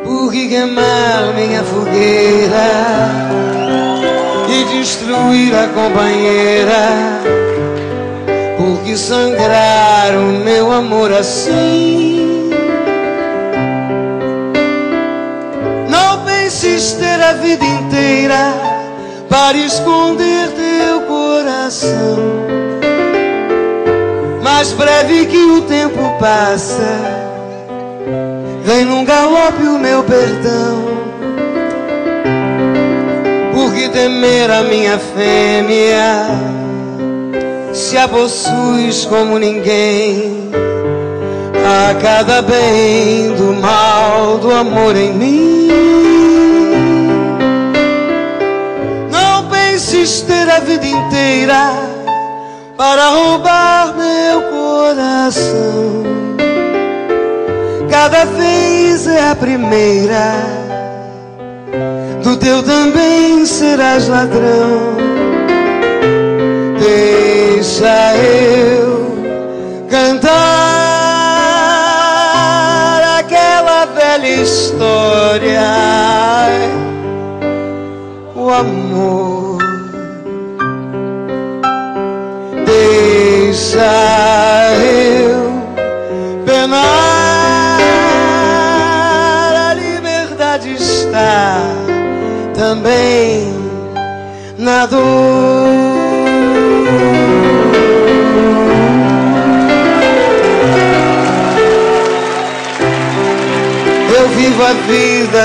Por que queimar minha fogueira e destruir a companheira? Por que sangrar o meu amor assim? Não penses ter a vida inteira para esconder teu coração. Mais breve que o tempo passa, vem num galope o meu perdão. Por que temer a minha fêmea, se a possuis como ninguém? A cada bem do mal do amor em mim. Não penses ter a vida inteira para roubar meu coração. Cada vez é a primeira, do teu também serás ladrão. Deixa eu cantar aquela velha história. O amor, deixa eu penar. Está também na dor. Eu vivo a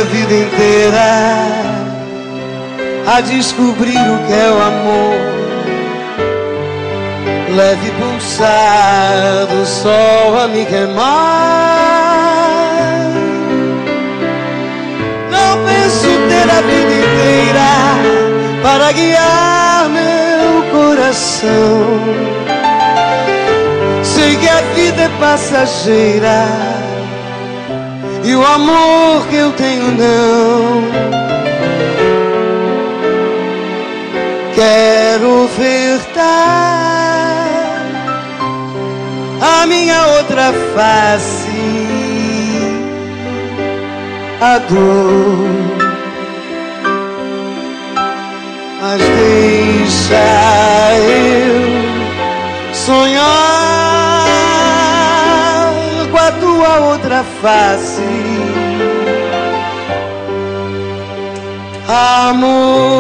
vida inteira a descobrir o que é o amor. Leve pulsar do sol a me queimar. Ter a vida inteira para guiar meu coração. Sei que a vida é passageira e o amor que eu tenho não. Quero ofertar a minha outra face, a dor. Mas deixa eu sonhar com a tua outra face, amor.